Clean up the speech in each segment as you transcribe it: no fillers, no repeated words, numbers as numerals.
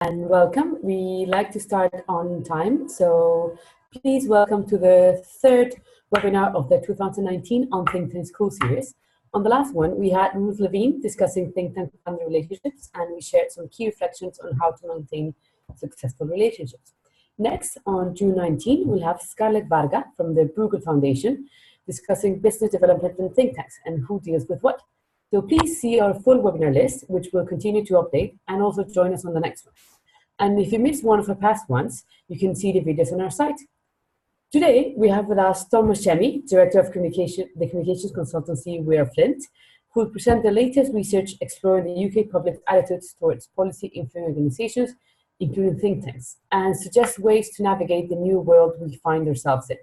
And welcome. We like to start on time, so please welcome to the third webinar of the 2019 on Think Tank School series. On the last one, we had Ruth Levine discussing think tank and family relationships, and we shared some key reflections on how to maintain successful relationships. Next, on June 19, we'll have Scarlett Varga from the Bruegel Foundation discussing business development and think tanks and who deals with what. So please see our full webinar list, which we'll continue to update, and also join us on the next one. And if you missed one of our past ones, you can see the videos on our site. Today, we have with us Tom Hashemi, Director of the Communications Consultancy We, Flint, who will present the latest research exploring the UK public attitudes towards policy-influencing organizations, including think tanks, and suggest ways to navigate the new world we find ourselves in.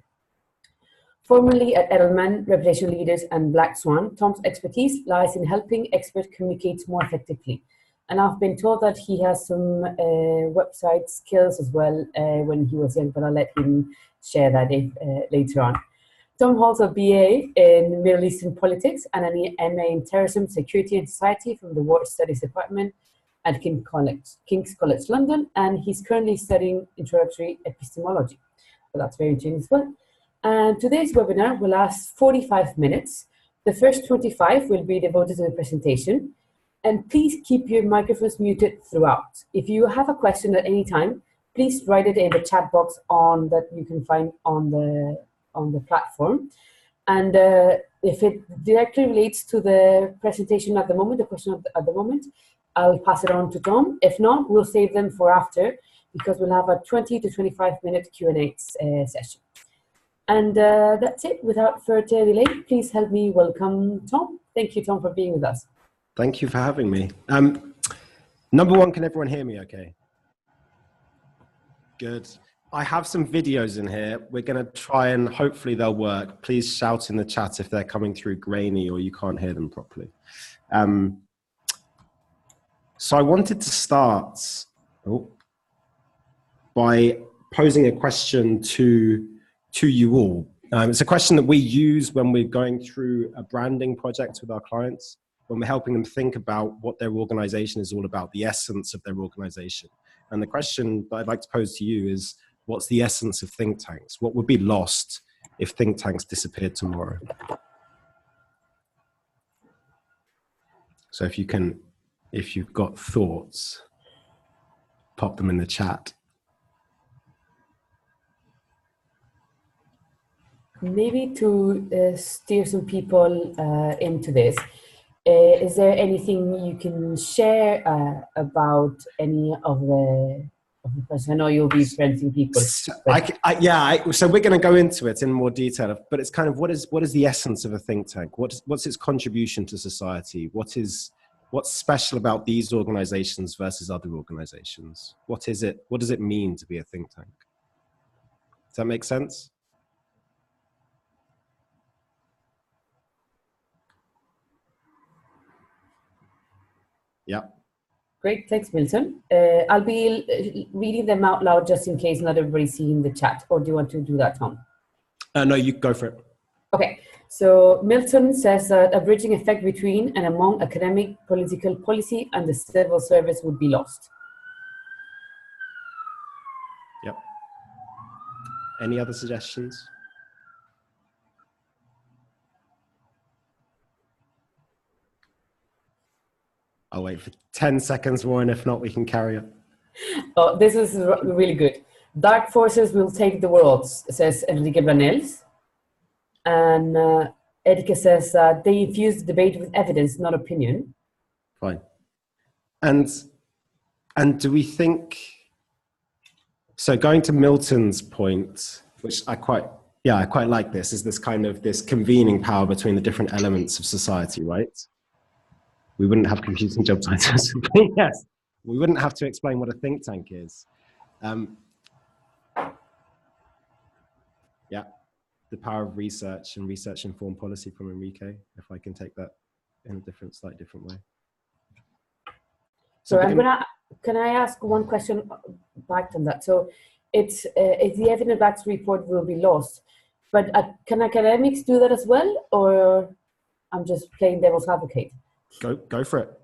Formerly at Edelman, Reputation Leaders, and Black Swan, Tom's expertise lies in helping experts communicate more effectively. And I've been told that he has some website skills as well when he was young, but I'll let him share that later on. Tom holds a BA in Middle Eastern Politics and an MA in Terrorism, Security and Society from the War Studies Department at King's College London, and he's currently studying introductory epistemology. So that's very interesting as well. And today's webinar will last 45 minutes. The first 25 will be devoted to the presentation. And please keep your microphones muted throughout. If you have a question at any time, please write it in the chat box that you can find on the platform. And if it directly relates to the presentation at the moment, the question at the moment, I'll pass it on to Tom. If not, we'll save them for after, because we'll have a 20 to 25-minute Q&A session. And that's it. Without further delay, please help me welcome Tom. Thank you, Tom, for being with us. Thank you for having me. Number one, can everyone hear me okay? Good. I have some videos in here. We're going to try and hopefully they'll work. Please shout in the chat if they're coming through grainy or you can't hear them properly. So I wanted to start by posing a question to you all. It's a question that we use when we're going through a branding project with our clients, when we're helping them think about what their organization is all about, the essence of their organization. And the question that I'd like to pose to you is, what's the essence of think tanks? What would be lost if think tanks disappeared tomorrow? So if you've got thoughts, pop them in the chat. Maybe to steer some people into this, is there anything you can share about any of the person? I know you'll be friending people. So we're going to go into it in more detail, but it's kind of what is the essence of a think tank? What's its contribution to society? What's special about these organizations versus other organizations? What is it? What does it mean to be a think tank? Does that make sense? Yeah. Great, thanks, Milton. I'll be reading them out loud just in case not everybody's seeing the chat. Or do you want to do that, Tom? No, you go for it. Okay, so Milton says that a bridging effect between and among academic, political policy and the civil service would be lost. Yep. Any other suggestions? I'll wait for 10 seconds more, and if not, we can carry on. Oh, this is really good. Dark forces will take the world, says Enrique Branels. And Erika says they infuse the debate with evidence, not opinion. Fine. And do we think, so going to Milton's point, which I quite like this, is this kind of this convening power between the different elements of society, right? We wouldn't have computing job titles. Yes, we wouldn't have to explain what a think tank is. Yeah, the power of research and research-informed policy from Enrique, if I can take that in a slightly different way. So can I ask one question back on that? So it's the evidence-backed report will be lost, but can academics do that as well, or I'm just playing devil's advocate? Go for it.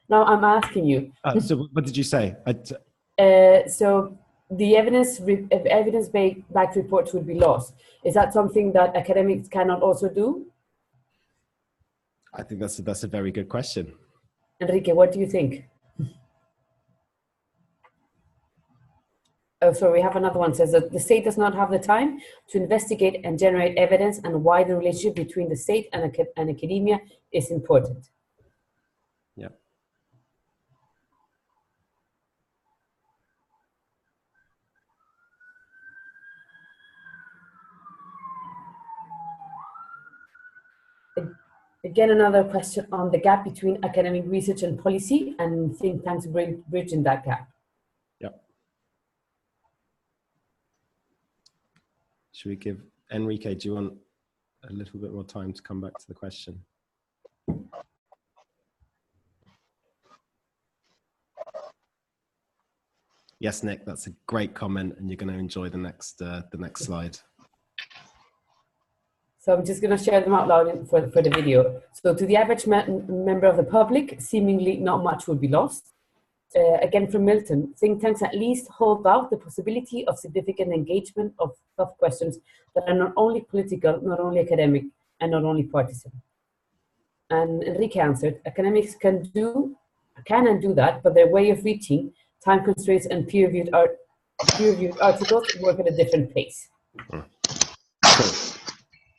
No, I'm asking you. So what did you say? So the evidence-backed reports would be lost. Is that something that academics cannot also do? I think that's a very good question. Enrique, what do you think? Oh, so we have another one. Says that the state does not have the time to investigate and generate evidence, and why the relationship between the state and academia is important. Yeah. Again, another question on the gap between academic research and policy, and think tanks bridging that gap. Yeah. Should we give Enrique, do you want a little bit more time to come back to the question? Yes, Nick, that's a great comment, and you're going to enjoy the next slide. So I'm just going to share them out loud for the video. So to the average member of the public, seemingly not much would be lost. Again, from Milton, think tanks at least hold out the possibility of significant engagement of tough questions that are not only political, not only academic, and not only partisan. And Enrique answered, academics can and do that, but their way of reaching time constraints and peer-reviewed articles work at a different pace. Cool.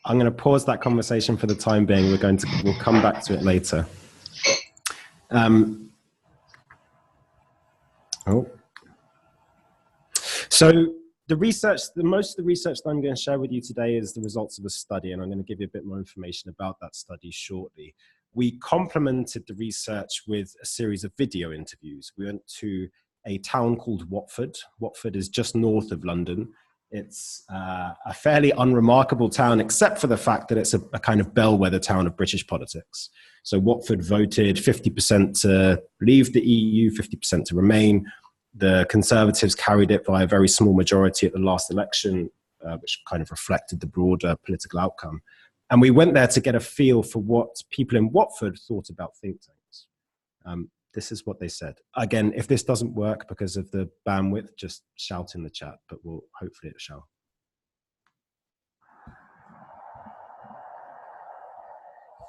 I'm going to pause that conversation for the time being. We'll come back to it later. So most of the research that I'm going to share with you today is the results of a study, and I'm going to give you a bit more information about that study shortly. We complemented the research with a series of video interviews. We went to a town called Watford. Watford is just north of London. It's a fairly unremarkable town, except for the fact that it's a kind of bellwether town of British politics. So Watford voted 50% to leave the EU, 50% to remain. The Conservatives carried it by a very small majority at the last election, which kind of reflected the broader political outcome. And we went there to get a feel for what people in Watford thought about think tanks. This is what they said. Again, if this doesn't work because of the bandwidth, just shout in the chat, but hopefully it shall.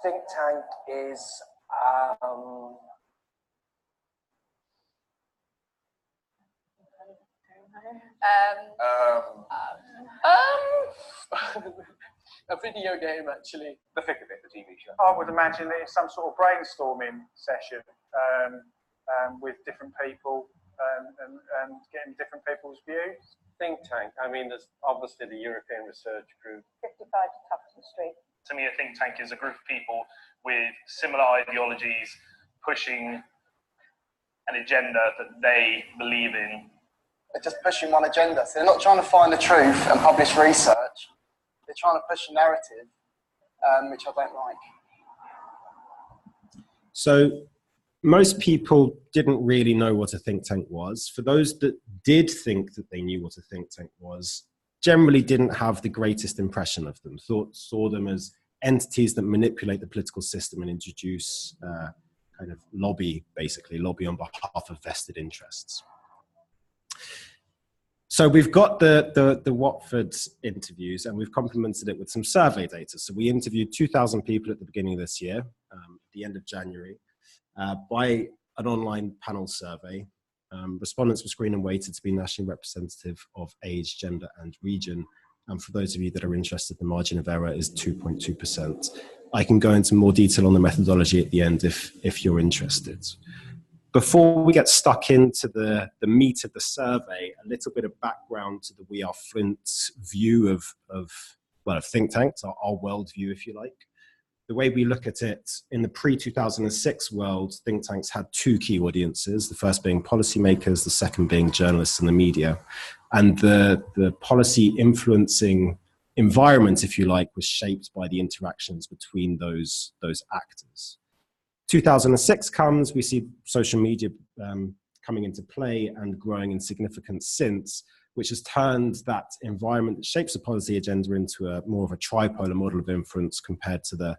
Think tank is a video game, actually. The thick of it, the TV show. I would imagine that it's some sort of brainstorming session with different people and getting different people's views. Think tank. I mean, there's obviously the European Research Group. 55 to Tufton Street. To me, a think tank is a group of people with similar ideologies pushing an agenda that they believe in. They're just pushing one agenda. So they're not trying to find the truth and publish research. They're trying to push a narrative, which I don't like. So most people didn't really know what a think tank was. For those that did think that they knew what a think tank was, generally didn't have the greatest impression of them, saw them as entities that manipulate the political system and introduce kind of lobby on behalf of vested interests. So we've got the Watford interviews, and we've complemented it with some survey data. So we interviewed 2,000 people at the beginning of this year, at the end of January, by an online panel survey. Respondents were screened and weighted to be nationally representative of age, gender, and region. And for those of you that are interested, the margin of error is 2.2%. I can go into more detail on the methodology at the end if you're interested. Before we get stuck into the meat of the survey, a little bit of background to the We Are Flint view of think tanks, our world view, if you like. The way we look at it, in the pre-2006 world, think tanks had two key audiences, the first being policymakers, the second being journalists and the media. And the policy influencing environment, if you like, was shaped by the interactions between those actors. 2006 comes, we see social media coming into play and growing in significance since, which has turned that environment that shapes the policy agenda into a more of a tripolar model of influence compared to the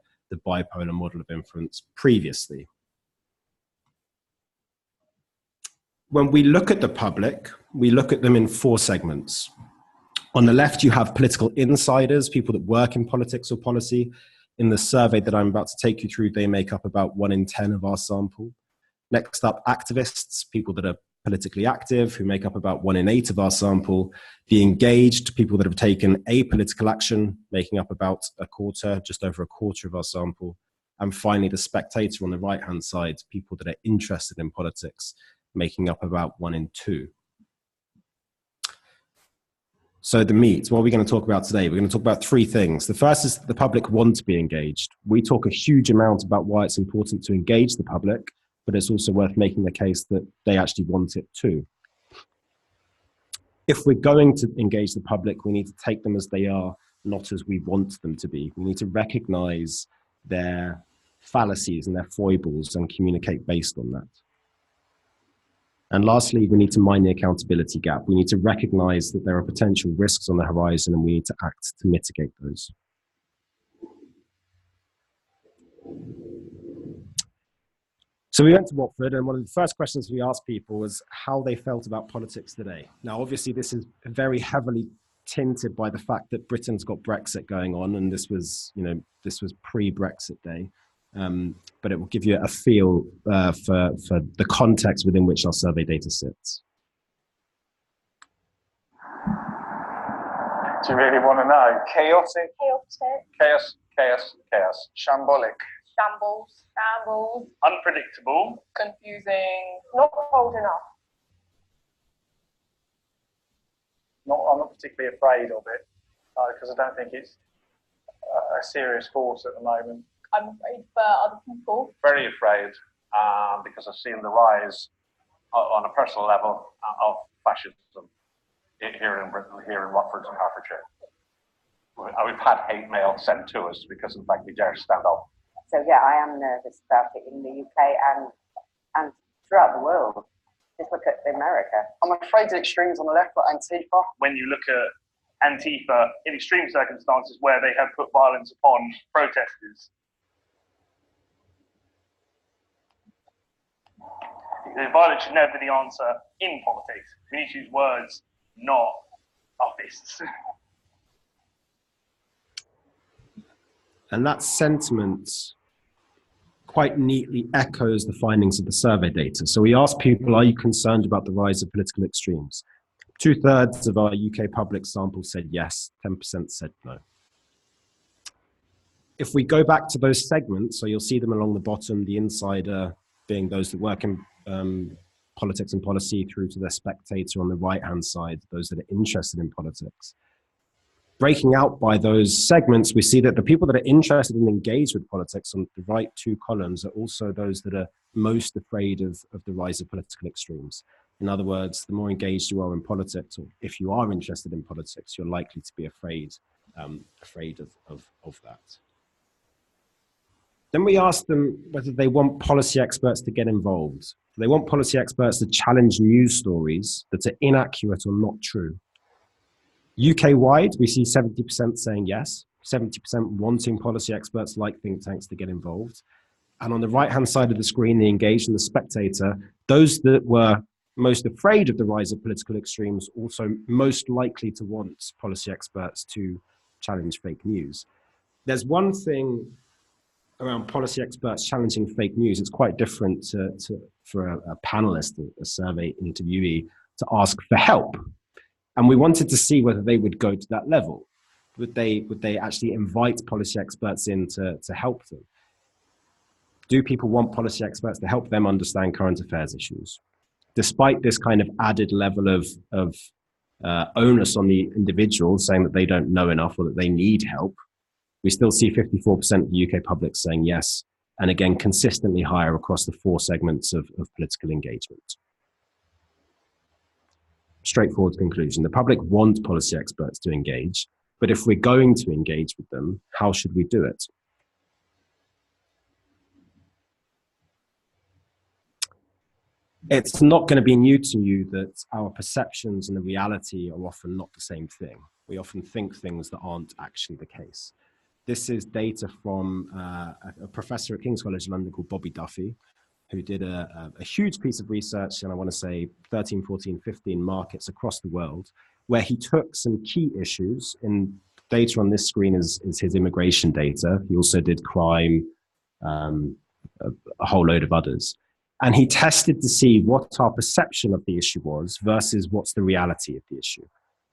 bipolar model of influence previously. When we look at the public, we look at them in 4 segments. On the left, you have political insiders, people that work in politics or policy. In the survey that I'm about to take you through, they make up about 1 in 10 of our sample. Next up, activists, people that are politically active, who make up about 1 in 8 of our sample. The engaged, people that have taken a political action, making up about a quarter, just over a quarter of our sample. And finally, the spectator on the right-hand side, people that are interested in politics, making up about 1 in 2. So the meat, what are we going to talk about today? We're going to talk about 3 things. The first is that the public want to be engaged. We talk a huge amount about why it's important to engage the public, but it's also worth making the case that they actually want it too. If we're going to engage the public, we need to take them as they are, not as we want them to be. We need to recognize their fallacies and their foibles and communicate based on that. And lastly, we need to mind the accountability gap. We need to recognize that there are potential risks on the horizon and we need to act to mitigate those. So we went to Watford, and one of the first questions we asked people was how they felt about politics today. Now, obviously, this is very heavily tinted by the fact that Britain's got Brexit going on, and this was pre-Brexit day. But it will give you a feel for the context within which our survey data sits. Do you really want to know? Chaotic. Chaotic. Chaos, chaos, chaos. Shambolic. Shambles. Shambles. Unpredictable. Confusing. Not cold enough. I'm not particularly afraid of it because I don't think it's a serious force at the moment. I'm afraid for other people. Very afraid because I've seen the rise on a personal level of fascism here in Britain, here in Watford and Hertfordshire. We've had hate mail sent to us because, in fact, we dare stand up. So yeah, I am nervous about it in the UK and throughout the world. Just look at America. I'm afraid of extremes on the left, like Antifa. When you look at Antifa in extreme circumstances where they have put violence upon protesters, the violence should never be the answer in politics. We need to use words, not our fists. And that sentiment quite neatly echoes the findings of the survey data. So we asked people, are you concerned about the rise of political extremes? 2/3 of our UK public sample said yes, 10% said no. If we go back to those segments, so you'll see them along the bottom, the insider being those that work in politics and policy, through to the spectator on the right-hand side, those that are interested in politics. Breaking out by those segments, we see that the people that are interested and engaged with politics on the right 2 columns are also those that are most afraid of the rise of political extremes. In other words, the more engaged you are in politics, or if you are interested in politics, you're likely to be afraid of that. Then we asked them whether they want policy experts to get involved. Do they want policy experts to challenge news stories that are inaccurate or not true? UK-wide, we see 70% saying yes, 70% wanting policy experts like think tanks to get involved. And on the right-hand side of the screen, the engaged and the spectator, those that were most afraid of the rise of political extremes also most likely to want policy experts to challenge fake news. There's one thing around policy experts challenging fake news. It's quite different for a panelist, a survey interviewee, to ask for help. And we wanted to see whether they would go to that level. Would they actually invite policy experts in to help them? Do people want policy experts to help them understand current affairs issues? Despite this kind of added level of onus on the individual saying that they don't know enough or that they need help, we still see 54% of the UK public saying yes, and again, consistently higher across the 4 segments of political engagement. Straightforward conclusion. The public want policy experts to engage, but if we're going to engage with them, how should we do it? It's not going to be new to you that our perceptions and the reality are often not the same thing. We often think things that aren't actually the case. This is data from a professor at King's College London called Bobby Duffy. who did a huge piece of research, and I want to say 13, 14, 15 markets across the world, where he took some key issues. In data on this screen is his immigration data. He also did crime, a whole load of others. And he tested to see what our perception of the issue was versus what's the reality of the issue.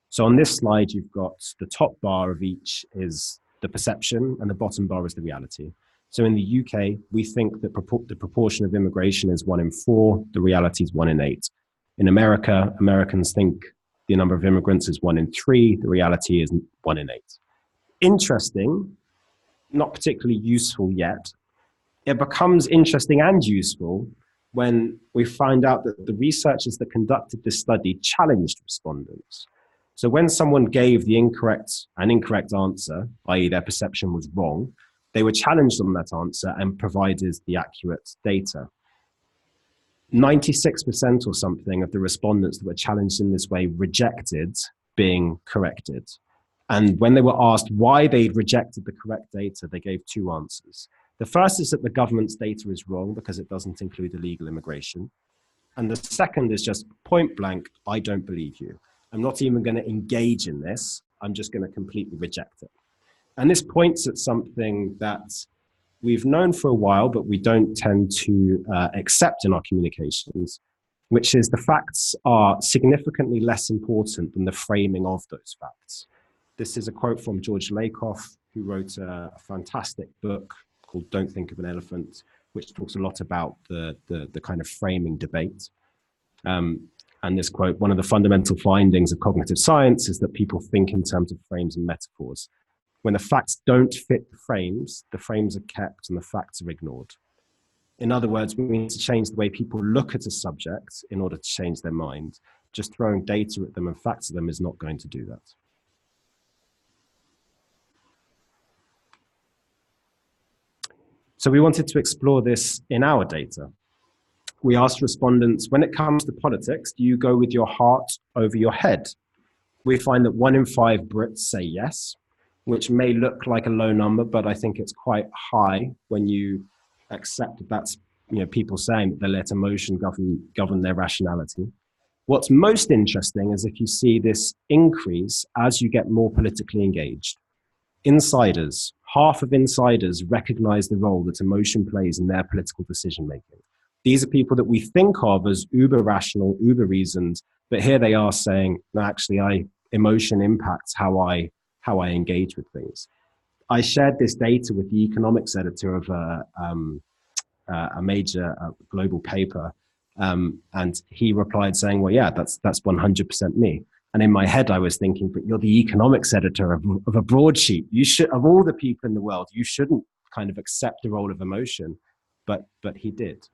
So on this slide, you've got the top bar of each is the perception and the bottom bar is the reality. So in the UK, we think that the proportion of immigration is 1 in 4, the reality is 1 in 8. In America, Americans think the number of immigrants is 1 in 3, the reality is 1 in 8. Interesting, not particularly useful yet. It becomes interesting and useful when we find out that the researchers that conducted this study challenged respondents. So when someone gave the incorrect answer, i.e. their perception was wrong, they were challenged on that answer and provided the accurate data. 96% or something of the respondents that were challenged in this way rejected being corrected. And when they were asked why they'd rejected the correct data, they gave 2 answers. The first is that the government's data is wrong because it doesn't include illegal immigration. And the second is just point blank, I don't believe you. I'm not even going to engage in this. I'm just going to completely reject it. And this points at something that we've known for a while, but we don't tend to accept in our communications, which is the facts are significantly less important than the framing of those facts. This is a quote from George Lakoff, who wrote a fantastic book called Don't Think of an Elephant, which talks a lot about the kind of framing debate. And this quote, one of the fundamental findings of cognitive science is that people think in terms of frames and metaphors. When the facts don't fit the frames are kept and the facts are ignored. In other words, we need to change the way people look at a subject in order to change their mind. Just throwing data at them and facts at them is not going to do that. So we wanted to explore this in our data. We asked respondents, when it comes to politics, do you go with your heart over your head? We find that 1 in 5 Brits say yes, which may look like a low number, but I think it's quite high when you accept that that's people saying that they let emotion govern their rationality. What's most interesting is if you see this increase as you get more politically engaged. Insiders, half of insiders recognize the role that emotion plays in their political decision-making. These are people that we think of as uber rational, uber reasoned, but here they are saying, no, actually, emotion impacts how I engage with things. I shared this data with the economics editor of a major global paper, and he replied saying, well, yeah, that's 100% me. And in my head, I was thinking, but you're the economics editor of a broadsheet. You should, of all the people in the world, you shouldn't kind of accept the role of emotion, but he did.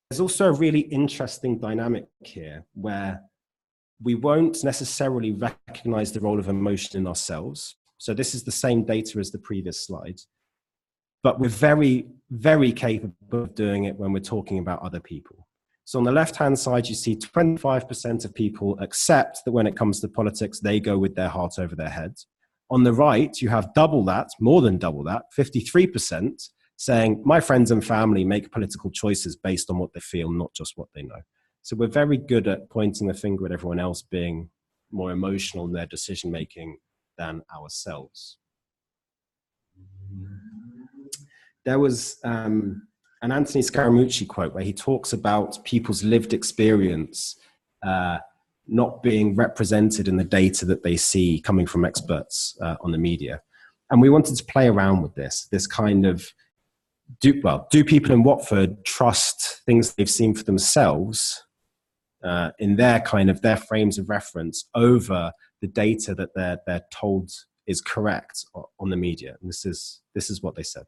There's also a really interesting dynamic here where we won't necessarily recognize the role of emotion in ourselves. So this is the same data as the previous slide, but we're very, very capable of doing it when we're talking about other people. So on the left-hand side, you see 25% of people accept that when it comes to politics, they go with their heart over their head. On the right, you have double that, more than double that, 53%, saying, my friends and family make political choices based on what they feel, not just what they know. So we're very good at pointing the finger at everyone else being more emotional in their decision-making than ourselves. There was an Anthony Scaramucci quote where he talks about people's lived experience not being represented in the data that they see coming from experts on the media. And we wanted to play around with this kind of, do people in Watford trust things they've seen for themselves in their frames of reference over the data that they're told is correct on the media? And this is what they said.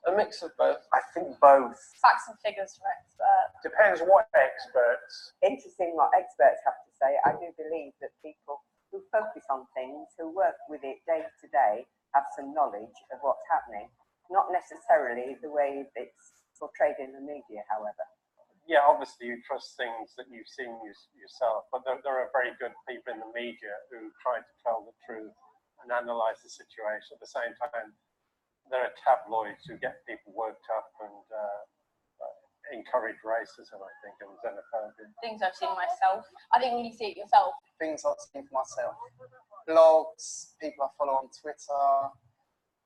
A mix of both. I think both. Facts and figures from experts. Depends what experts. Interesting what experts have to say. I do believe that people who focus on things, who work with it day to day, have some knowledge of what's happening. Not necessarily the way it's portrayed in the media, however. yeah, obviously you trust things that you've seen yourself, but there are very good people in the media who try to tell the truth and analyze the situation. At the same time, there are tabloids who get people worked up and encourage racism, I think, and xenophobia. Things I've seen myself. I think when you see it yourself. Things I've seen for myself. Blogs, people I follow on Twitter,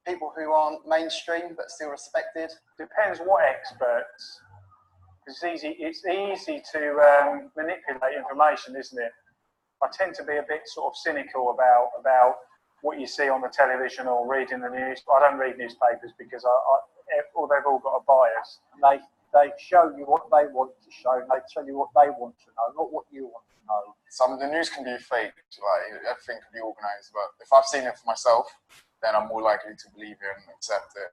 people who aren't mainstream but still respected. Depends what experts. It's easy to manipulate information, isn't it? I tend to be a bit sort of cynical about what you see on the television or reading the news. I don't read newspapers because they've all got a bias. And they show you what they want to show, and they tell you what they want to know, not what you want to know. Some of the news can be fake, like everything can be organised, but if I've seen it for myself, then I'm more likely to believe it and accept it.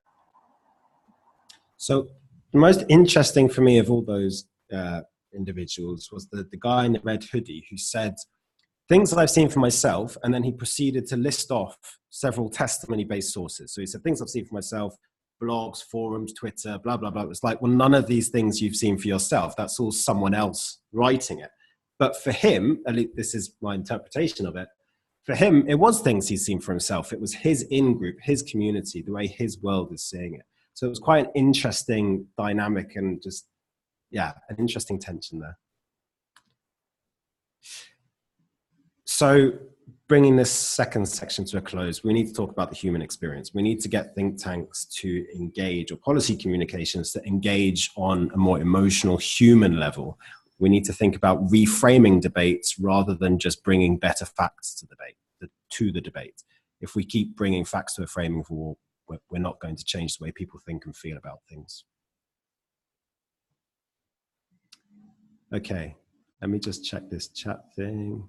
So the most interesting for me of all those individuals was the guy in the red hoodie who said, things that I've seen for myself, and then he proceeded to list off several testimony-based sources. So he said, things I've seen for myself, blogs, forums, Twitter, blah, blah, blah. It's like, well, none of these things you've seen for yourself. That's all someone else writing it. But for him, at least this is my interpretation of it, for him, it was things he's seen for himself. It was his in-group, his community, the way his world is seeing it. So it was quite an interesting dynamic and just, yeah, an interesting tension there. So bringing this second section to a close, we need to talk about the human experience. We need to get think tanks to engage, or policy communications to engage on a more emotional human level. We need to think about reframing debates rather than just bringing better facts to the debate. If we keep bringing facts to a framing war, we're not going to change the way people think and feel about things. Okay, let me just check this chat thing.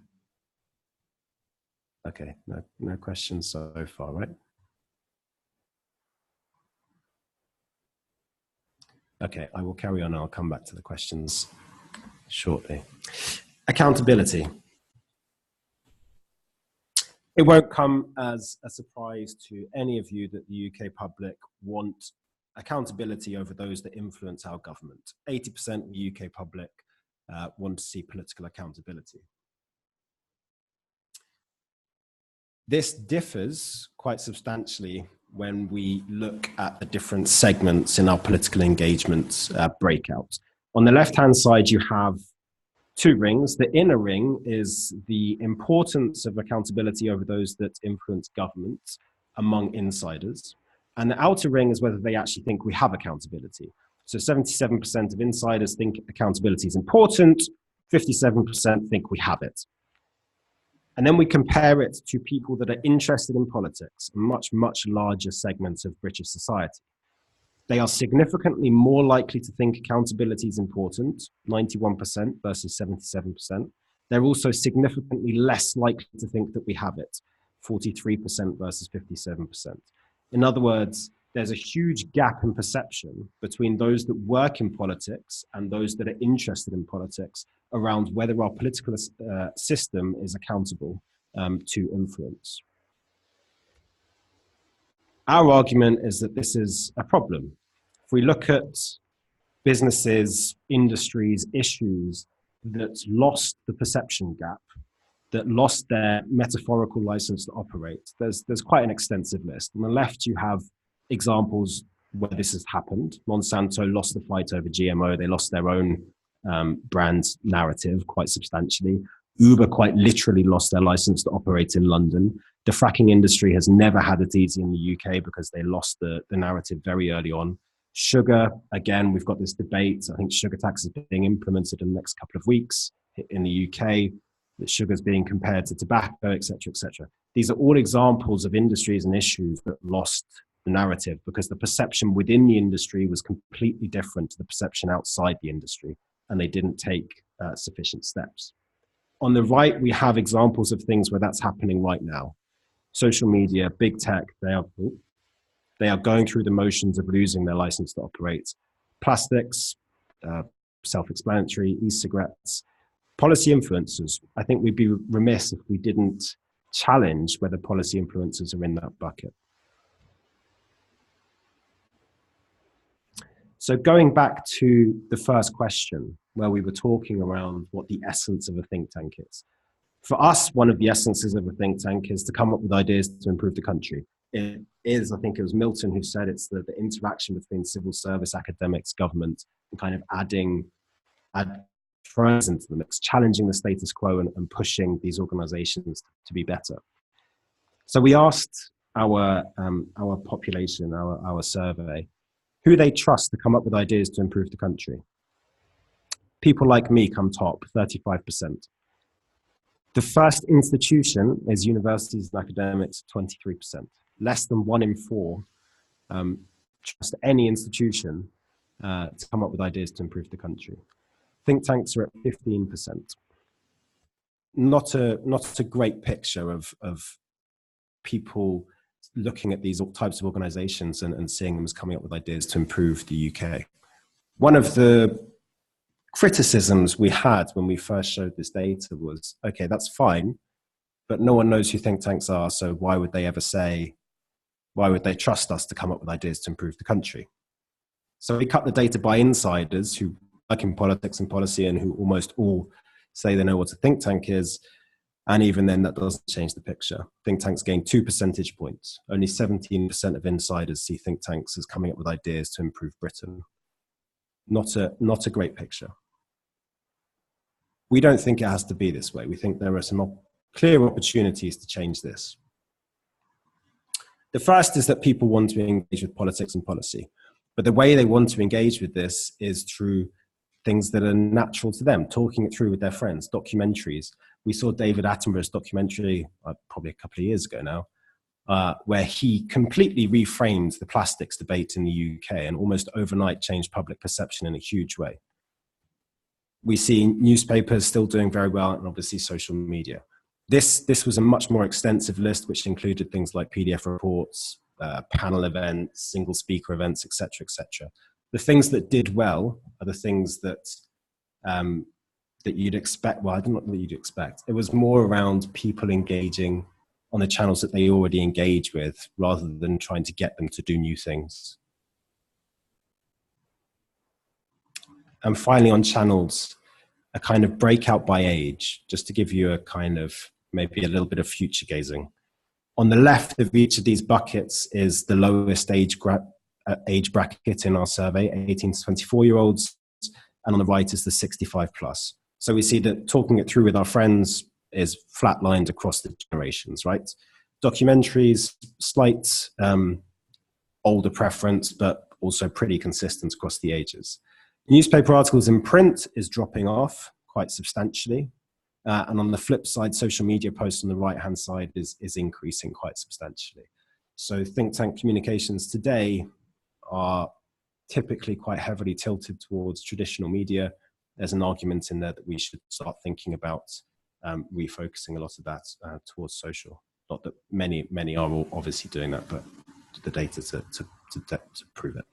Okay, no questions so far, right? Okay, I will carry on. I'll come back to the questions shortly. Accountability. It won't come as a surprise to any of you that the UK public want accountability over those that influence our government. 80% of the UK public want to see political accountability. This differs quite substantially when we look at the different segments in our political engagement breakout. On the left-hand side, you have two rings. The inner ring is the importance of accountability over those that influence government among insiders. And the outer ring is whether they actually think we have accountability. So 77% of insiders think accountability is important, 57% think we have it. And then we compare it to people that are interested in politics, a much, much larger segment of British society. They are significantly more likely to think accountability is important, 91% versus 77%. They're also significantly less likely to think that we have it, 43% versus 57%. In other words, there's a huge gap in perception between those that work in politics and those that are interested in politics around whether our political system is accountable to influence. Our argument is that this is a problem. If we look at businesses, industries, issues that lost the perception gap, that lost their metaphorical license to operate, there's quite an extensive list. On the left, you have examples where this has happened. Monsanto lost the fight over GMO. They lost their own brand narrative quite substantially. Uber quite literally lost their license to operate in London. The fracking industry has never had it easy in the UK because they lost the narrative very early on. Sugar, again, we've got this debate. I think sugar tax is being implemented in the next couple of weeks in the UK. That sugar is being compared to tobacco, et cetera, et cetera. These are all examples of industries and issues that lost the narrative because the perception within the industry was completely different to the perception outside the industry, and they didn't take sufficient steps. On the right, we have examples of things where that's happening right now. Social media, big tech, they are going through the motions of losing their license to operate. Plastics, self-explanatory, e-cigarettes. Policy influencers, I think we'd be remiss if we didn't challenge whether policy influencers are in that bucket. So going back to the first question, where we were talking around what the essence of a think tank is. For us, one of the essences of a think tank is to come up with ideas to improve the country. It is, I think it was Milton who said, it's the interaction between civil service, academics, government, and kind of add trends into the mix, challenging the status quo and pushing these organizations to be better. So we asked our population, our survey, who they trust to come up with ideas to improve the country. People like me come top, 35%. The first institution is universities and academics, 23%. Less than 1 in 4 trust any institution to come up with ideas to improve the country. Think tanks are at 15%. Not a great picture of people looking at these types of organizations and seeing them as coming up with ideas to improve the UK. One of the criticisms we had when we first showed this data was, okay, that's fine, but no one knows who think tanks are, so why would they trust us to come up with ideas to improve the country? So we cut the data by insiders who work in politics and policy and who almost all say they know what a think tank is, and even then that doesn't change the picture. Think tanks gain 2 percentage points. Only 17% of insiders see think tanks as coming up with ideas to improve Britain. Not a great picture. We don't think it has to be this way. We think there are some clear opportunities to change this. The first is that people want to engage with politics and policy, but the way they want to engage with this is through things that are natural to them, talking it through with their friends, documentaries. We saw David Attenborough's documentary probably a couple of years ago now, where he completely reframed the plastics debate in the UK and almost overnight changed public perception in a huge way. We see newspapers still doing very well, and obviously social media. This was a much more extensive list, which included things like PDF reports, panel events, single speaker events, etc., etc. The things that did well are the things that you'd expect. Well, I don't know what you'd expect. It was more around people engaging on the channels that they already engage with, rather than trying to get them to do new things. And finally, on channels, a kind of breakout by age, just to give you a kind of maybe a little bit of future gazing. On the left of each of these buckets is the lowest age bracket in our survey, 18 to 24-year-olds, and on the right is the 65 plus. So we see that talking it through with our friends is flatlined across the generations, right? Documentaries, slight older preference, but also pretty consistent across the ages. Newspaper articles in print is dropping off quite substantially. And on the flip side, social media posts on the right-hand side is increasing quite substantially. So think tank communications today are typically quite heavily tilted towards traditional media. There's an argument in there that we should start thinking about refocusing a lot of that towards social. Not that many are all obviously doing that, but the data to prove it.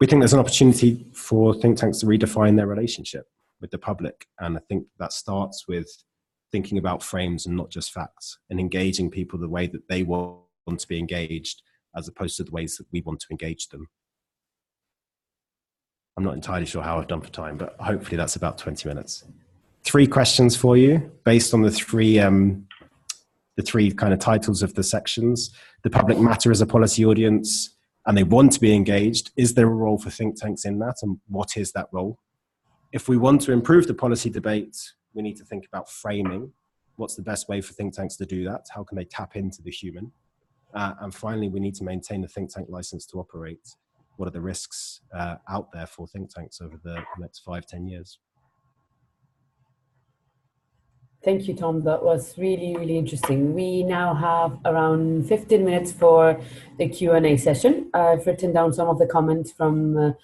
We think there's an opportunity for think tanks to redefine their relationship with the public. And I think that starts with thinking about frames and not just facts, and engaging people the way that they want to be engaged, as opposed to the ways that we want to engage them. I'm not entirely sure how I've done for time, but hopefully that's about 20 minutes. 3 questions for you based on the three kind of titles of the sections. The public matter as a policy audience, and they want to be engaged. Is there a role for think tanks in that, and what is that role? If we want to improve the policy debate, we need to think about framing. What's the best way for think tanks to do that? How can they tap into the human? And finally, we need to maintain the think tank license to operate. What are the risks out there for think tanks over the next 5-10 years? Thank you, Tom. That was really, really interesting. We now have around 15 minutes for the Q&A session. I've written down some of the comments from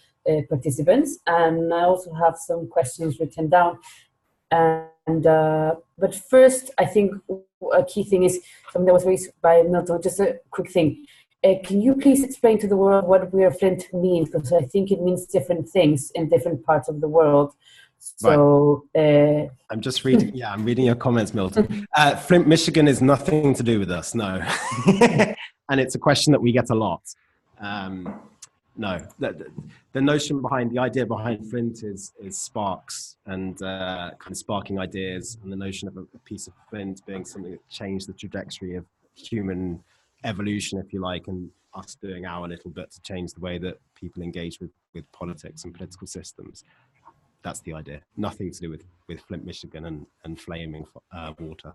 participants, and I also have some questions written down. But first, I think a key thing is something that was raised by Milton. Just a quick thing. Can you please explain to the world what We Are Flint means? Because I think it means different things in different parts of the world. So right. I'm just reading. Yeah, I'm reading your comments, Milton. Flint, Michigan is nothing to do with us. No, and it's a question that we get a lot. No, the notion behind, the idea behind Flint is sparks and kind of sparking ideas, and the notion of a piece of Flint being something that changed the trajectory of human evolution, if you like, and us doing our little bit to change the way that people engage with politics and political systems. That's the idea. Nothing to do with Flint, Michigan and flaming water.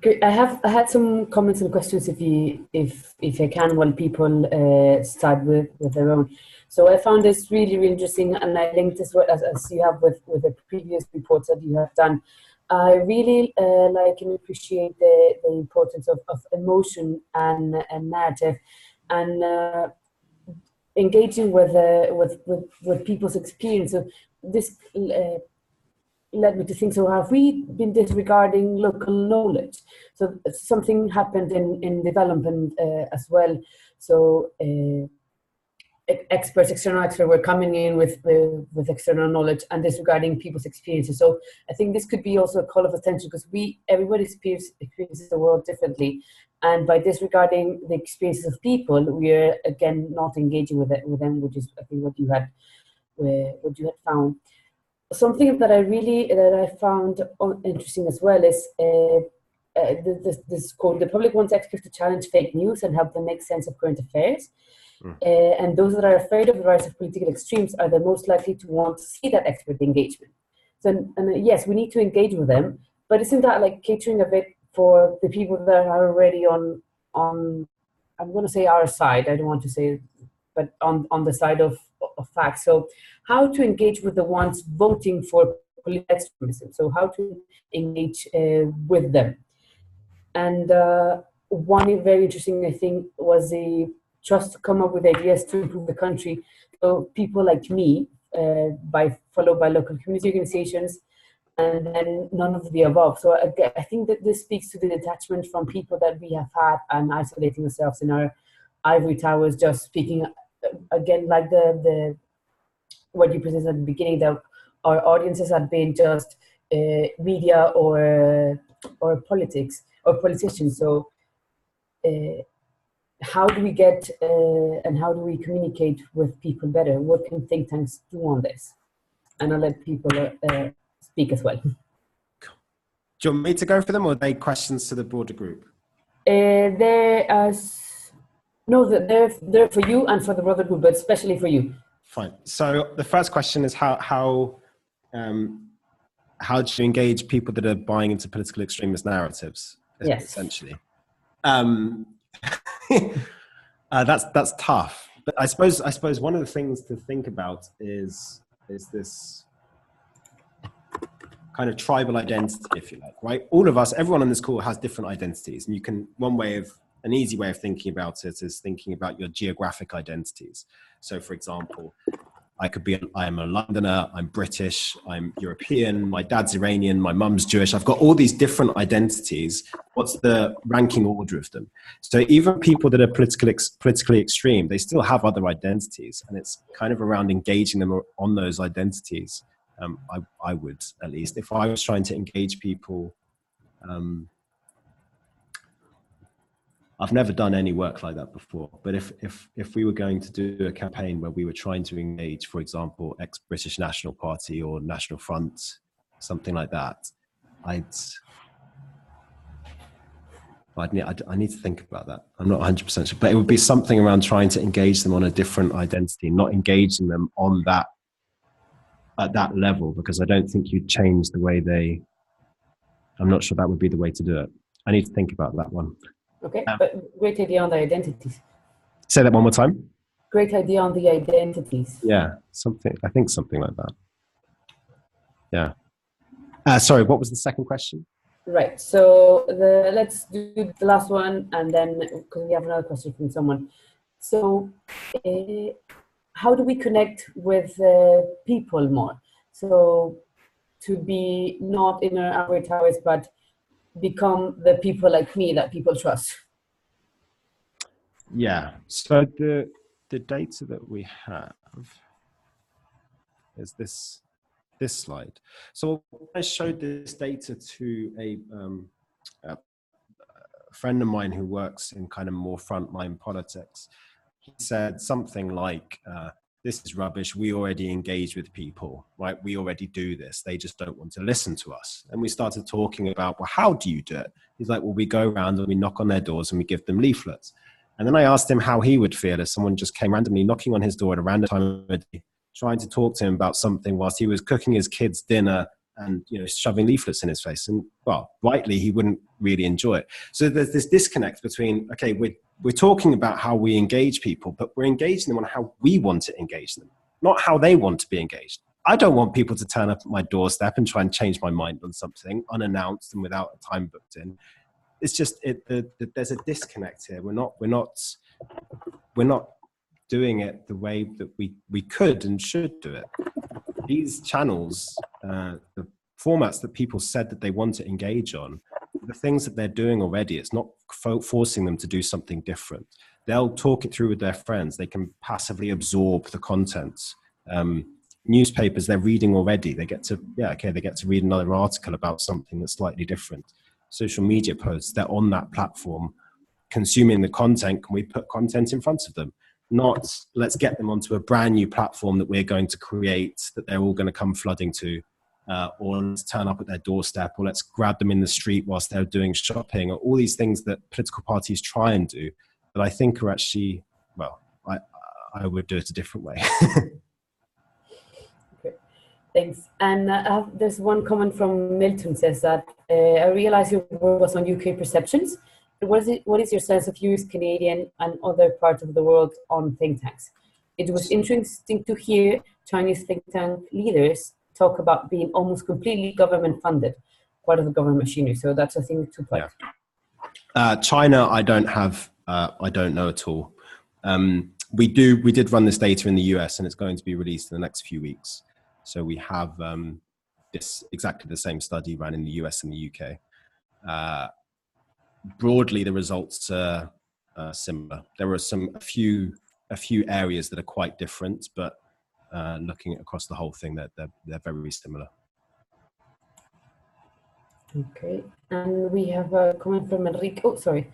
Great. I had some comments and questions if I can, while people start with their own. So I found this really interesting, and I linked this as you have with the previous reports that you have done. I really like and appreciate the importance of emotion and narrative, and engaging with people's experience. So this led me to think, so have we been disregarding local knowledge? So something happened in development as well. So external experts were coming in with external knowledge and disregarding people's experiences. So I think this could be also a call of attention, because everybody experiences the world differently. And by disregarding the experiences of people, we are again not engaging with them, which is, I think, what you had found. Something that I found interesting as well is this quote: "The public wants experts to challenge fake news and help them make sense of current affairs. And those that are afraid of the rise of political extremes are the most likely to want to see that expert engagement." So, and yes, we need to engage with them, but isn't that like catering a bit for the people that are already on I'm going to say our side, I don't want to say, but on the side of facts. So how to engage with the ones voting for political extremism? So how to engage with them? And one very interesting, I think, was the trust to come up with ideas to improve the country. So people like me, followed by local community organizations, and then none of the above. So I think that this speaks to the detachment from people that we have had and isolating ourselves in our ivory towers, just speaking again, like the what you presented at the beginning, that our audiences have been just media or politics or politicians. So how do we get and how do we communicate with people better? What can think tanks do on this? And I'll let people speak as well. Do you want me to go for them, or are they questions to the broader group? They're for you and for the broader group, but especially for you. Fine. So the first question is how do you engage people that are buying into political extremist narratives? Yes. Essentially. That's tough. But I suppose one of the things to think about is this kind of tribal identity, if you like, right? All of us, everyone on this call has different identities, and you can, an easy way of thinking about it is thinking about your geographic identities. So for example, I'm a Londoner, I'm British, I'm European, my dad's Iranian, my mum's Jewish. I've got all these different identities. What's the ranking order of them? So even people that are politically extreme, they still have other identities, and it's kind of around engaging them on those identities. I would, at least, if I was trying to engage people, I've never done any work like that before, but if we were going to do a campaign where we were trying to engage, for example, ex-British National Party or National Front, something like that, I need to think about that. I'm not 100% sure, but it would be something around trying to engage them on a different identity, not engaging them on that, at that level, because I don't think you'd change the way I'm not sure that would be the way to do it. I need to think about that one. Okay, but great idea on the identities. Say that one more time. Great idea on the identities. Yeah, I think something like that. Yeah. Sorry, what was the second question? Right, so let's do the last one, and then, because we have another question from someone. So how do we connect with people more? So to be not in our ivory towers, but become the people like me that people trust. Yeah, so the data that we have is this slide. So I showed this data to a friend of mine who works in kind of more frontline politics. He said something like, this is rubbish. We already engage with people, right? We already do this. They just don't want to listen to us. And we started talking about, well, how do you do it? He's like, well, we go around and we knock on their doors and we give them leaflets. And then I asked him how he would feel if someone just came randomly knocking on his door at a random time of the day, trying to talk to him about something whilst he was cooking his kids dinner and, you know, shoving leaflets in his face. And, well, rightly, he wouldn't really enjoy it. So there's this disconnect between, okay, we're talking about how we engage people, but we're engaging them on how we want to engage them, not how they want to be engaged. I don't want people to turn up at my doorstep and try and change my mind on something unannounced and without a time booked in. It's just, there's a disconnect here. We're not doing it the way that we could and should do it. These channels, the formats that people said that they want to engage on, the things that they're doing already, it's not forcing them to do something different. They'll talk it through with their friends. They can passively absorb the content. Newspapers, they're reading already. They get to read another article about something that's slightly different. Social media posts, they're on that platform consuming the content. Can we put content in front of them? Not let's get them onto a brand new platform that we're going to create that they're all going to come flooding to, or let's turn up at their doorstep, or let's grab them in the street whilst they're doing shopping, or all these things that political parties try and do that I think are actually, well, I would do it a different way. Okay, thanks. And there's one comment from Milton says that, I realize your work was on UK perceptions. What is your sense of US, Canadian, and other parts of the world on think tanks? It was interesting to hear Chinese think tank leaders talk about being almost completely government funded, part of the government machinery. So that's, I think, 2 points. Yeah. China, I don't know at all. We did run this data in the US, and it's going to be released in the next few weeks. So we have exactly the same study ran in the US and the UK. Broadly, the results are similar. There are a few areas that are quite different, but looking across the whole thing, they're very similar. Okay, and we have a comment from Enrique. Oh, sorry.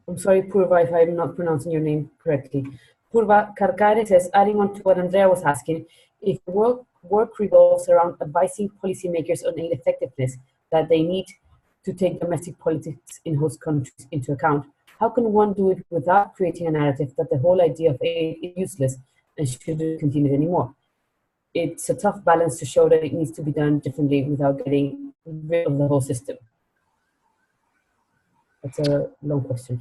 I'm sorry, Purva, if I'm not pronouncing your name correctly. Purva Karkare says, adding on to what Andrea was asking, if work revolves around advising policymakers on aid effectiveness that they need to take domestic politics in host countries into account, how can one do it without creating a narrative that the whole idea of aid is useless and shouldn't continue anymore? It's a tough balance to show that it needs to be done differently without getting rid of the whole system. That's a long question.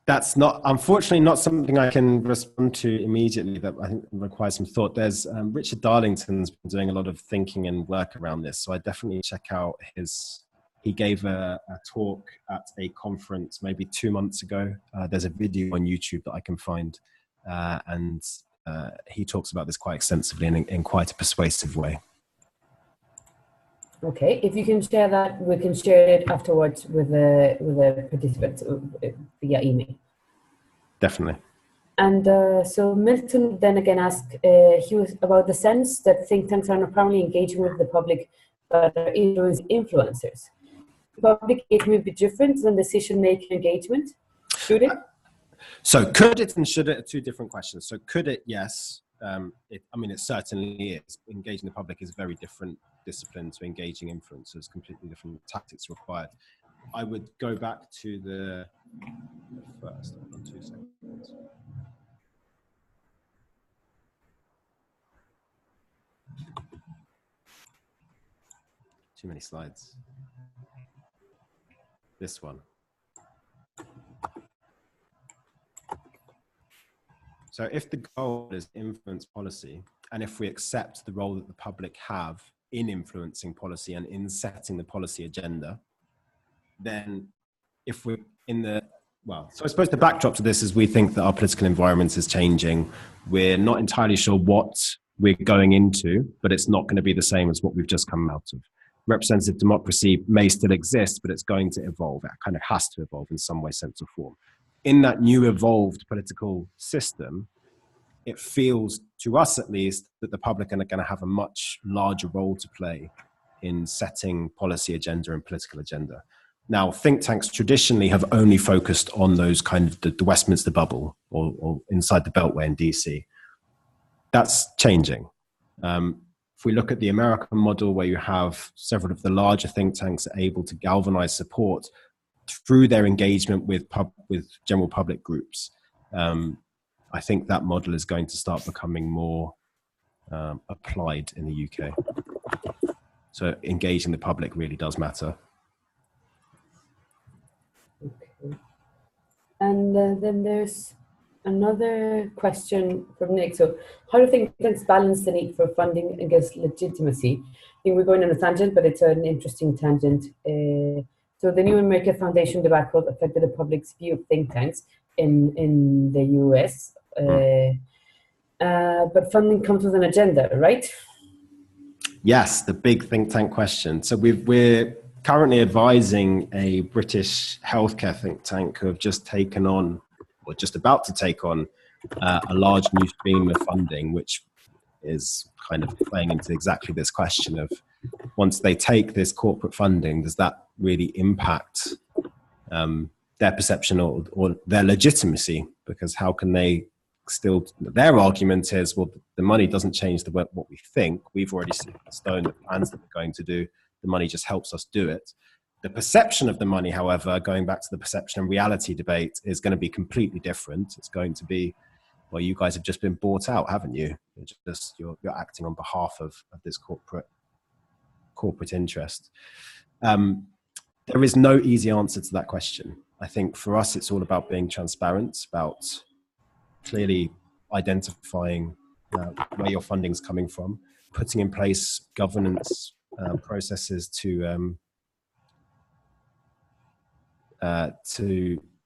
That's unfortunately not something I can respond to immediately. That I think requires some thought. There's Richard Darlington's been doing a lot of thinking and work around this, so I definitely check out he gave a talk at a conference maybe 2 months ago. There's a video on YouTube that I can find, and he talks about this quite extensively and in quite a persuasive way. Okay, if you can share that, we can share it afterwards with the participants via email. Definitely. And so Milton then again asked, he was about the sense that think tanks are not primarily engaging with the public, but are influencers. Public engagement be different than decision-making engagement? Should it? So could it and should it are two different questions. So could it? Yes. It certainly is. Engaging the public is a very different discipline to engaging influencers, completely different tactics required. I would go back to the first, hold on 2 seconds. Too many slides. This one. So if the goal is influence policy, and if we accept the role that the public have in influencing policy and in setting the policy agenda, then if we're so I suppose the backdrop to this is we think that our political environment is changing. We're not entirely sure what we're going into, but it's not going to be the same as what we've just come out of. Representative democracy may still exist, but it's going to evolve. It kind of has to evolve in some way, sense, or form. In that new evolved political system, it feels to us at least that the public are going to have a much larger role to play in setting policy agenda and political agenda. Now, think tanks traditionally have only focused on those kind of the Westminster bubble or inside the Beltway in DC. That's changing. If we look at the American model, where you have several of the larger think tanks are able to galvanize support through their engagement with general public groups, I think that model is going to start becoming more applied in the UK. So engaging the public really does matter. Okay. And then there's another question from Nick. So how do think tanks balance the need for funding against legitimacy? I think we're going on a tangent, but it's an interesting tangent. So the New American Foundation debacle affected the public's view of think tanks in the US. But funding comes with an agenda, right? Yes, the big think tank question. So we're currently advising a British healthcare think tank who have just taken on, or just about to take on, a large new stream of funding, which is kind of playing into exactly this question of, once they take this corporate funding, does that really impact their perception or their legitimacy? Because how can they still, their argument is, well, the money doesn't change what we think. We've already set in stone the plans that we're going to do. The money just helps us do it. The perception of the money, however, going back to the perception and reality debate, is going to be completely different. It's going to be, well, you guys have just been bought out, haven't you? You're acting on behalf of this corporate interest. There is no easy answer to that question. I think for us, it's all about being transparent, about clearly identifying where your funding's coming from, putting in place governance processes to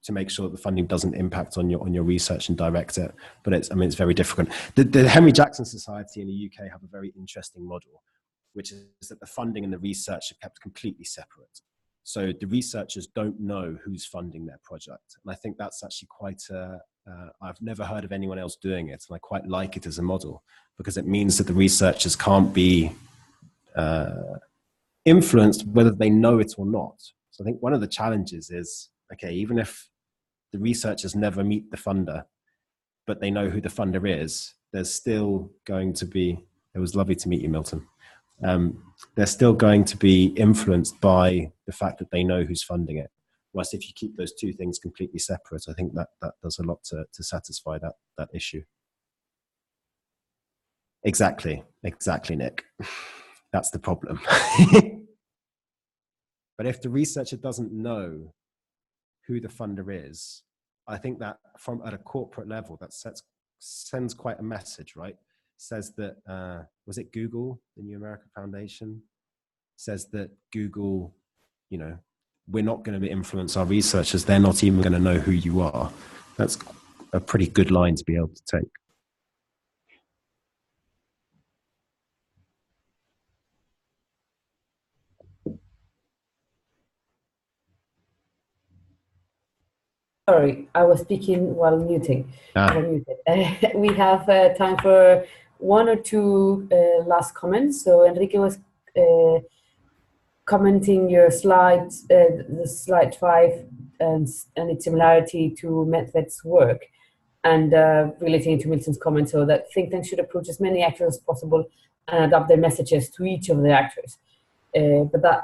make sure that the funding doesn't impact on your research and direct it. But it's very difficult. The Henry Jackson Society in the UK have a very interesting model, which is that the funding and the research are kept completely separate. So the researchers don't know who's funding their project. And I think that's actually quite I've never heard of anyone else doing it. And I quite like it as a model, because it means that the researchers can't be influenced whether they know it or not. So I think one of the challenges is, okay, even if the researchers never meet the funder, but they know who the funder is, there's still going to be, it was lovely to meet you, Milton. They're still going to be influenced by the fact that they know who's funding it. Whilst if you keep those two things completely separate, I think that does a lot to satisfy that issue. Exactly, Nick. That's the problem. But if the researcher doesn't know who the funder is, I think that at a corporate level, that sends quite a message, right? Says that, was it Google, the New American Foundation, says that Google, we're not going to influence our researchers. They're not even going to know who you are. That's a pretty good line to be able to take. Sorry, I was speaking while muting. We have time for one or two last comments. So Enrique was commenting your slides, the slide 5, and its similarity to Medved's work, and relating to Milton's comment, so that think tanks should approach as many actors as possible and adapt their messages to each of the actors. But that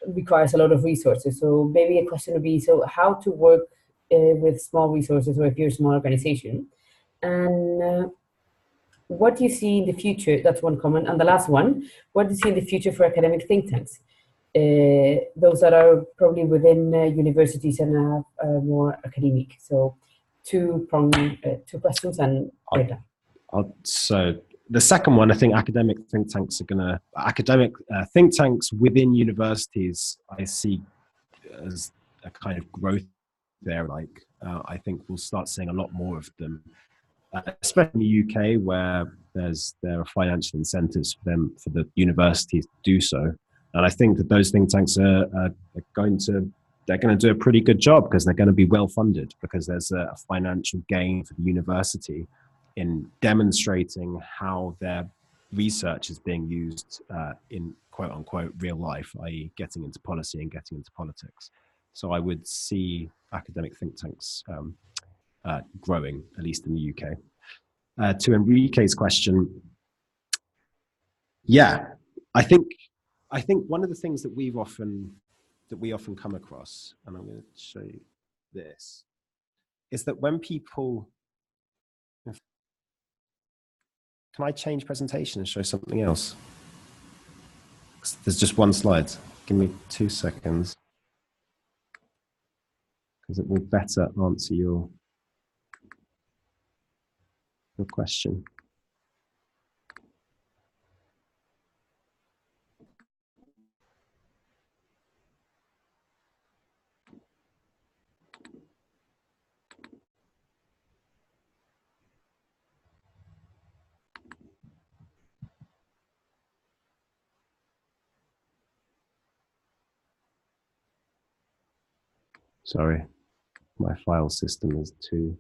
requires a lot of resources. So maybe a question would be, so how to work with small resources, or if you're a small organization, and what do you see in the future? That's one comment. And the last one, what do you see in the future for academic think tanks? Those that are probably within universities and are more academic. So two questions, and we're done. So the second one, I think academic think tanks think tanks within universities, I see as a kind of growth there. I think we'll start seeing a lot more of them, especially in the UK, where there are financial incentives for the universities to do so. And I think that those think tanks are going to do a pretty good job, because they're going to be well funded, because there's a financial gain for the university in demonstrating how their research is being used in quote unquote real life, i.e. getting into policy and getting into politics. So I would see academic think tanks growing, at least in the UK. To Enrique's question, yeah, I think one of the things that we often come across, and I'm going to show you this, is that when people, can I change presentation and show something else? There's just one slide. Give me 2 seconds, because it will better answer your question. Sorry, my file system is too.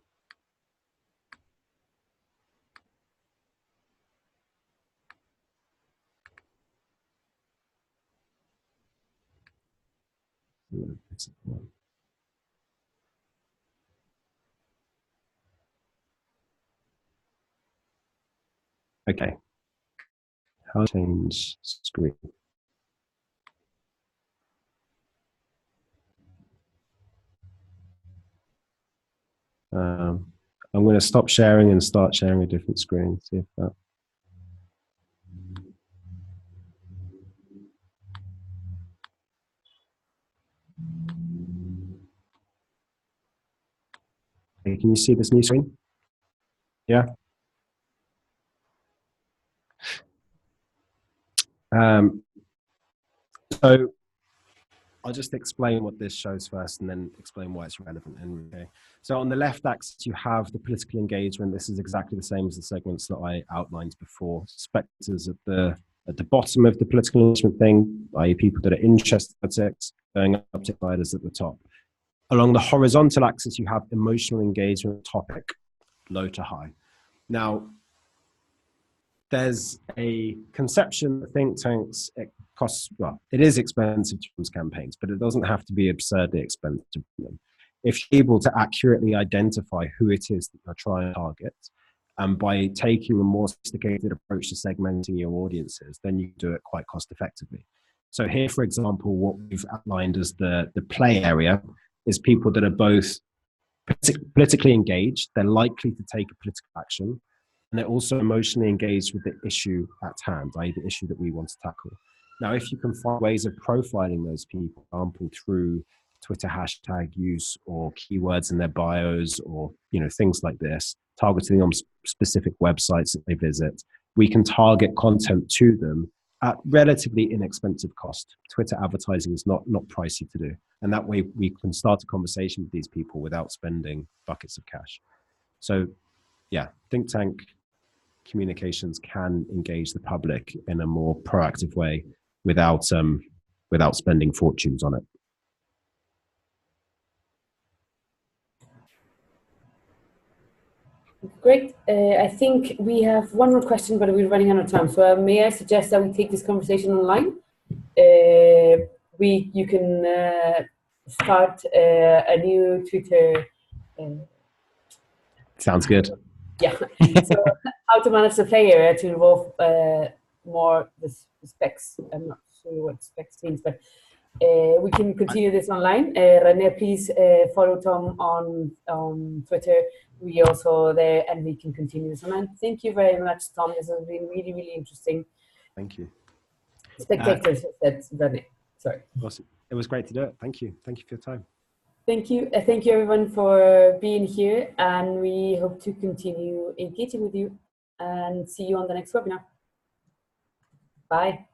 Okay, how to change screen? I'm going to stop sharing and start sharing a different screen. See if that. Okay, can you see this new screen? Yeah. So I'll just explain what this shows first and then explain why it's relevant. Okay. So on the left axis, you have the political engagement. This is exactly the same as the segments that I outlined before. Specters at the bottom of the political engagement thing, i.e. people that are interested in politics, going up to leaders at the top. Along the horizontal axis, you have emotional engagement topic, low to high. Now, there's a conception that think tanks, it is expensive to run campaigns, but it doesn't have to be absurdly expensive to run them. If you're able to accurately identify who it is that you're trying to target, and by taking a more sophisticated approach to segmenting your audiences, then you can do it quite cost effectively. So here, for example, what we've outlined as the play area is people that are both politically engaged, they're likely to take a political action, and they're also emotionally engaged with the issue at hand, i.e. the issue that we want to tackle. Now, if you can find ways of profiling those people, for example, through Twitter hashtag use or keywords in their bios or things like this, targeting on specific websites that they visit, we can target content to them at relatively inexpensive cost. Twitter advertising is not pricey to do. And that way we can start a conversation with these people without spending buckets of cash. So yeah, think tank communications can engage the public in a more proactive way without spending fortunes on it. Great. I think we have one more question, but we're running out of time. So may I suggest that we take this conversation online? You can start a new Twitter. Sounds good. Yeah. So how to manage the play area to involve more the specs. I'm not sure what specs means, but we can continue this online. René, please follow Tom on Twitter. We also there, and we can continue this online. Thank you very much, Tom. This has been really, really interesting. Thank you. Spectators, said René. Sorry. Awesome. It was great to do it. Thank you. Thank you for your time. Thank you. Thank you, everyone, for being here. And we hope to continue engaging with you and see you on the next webinar. Bye.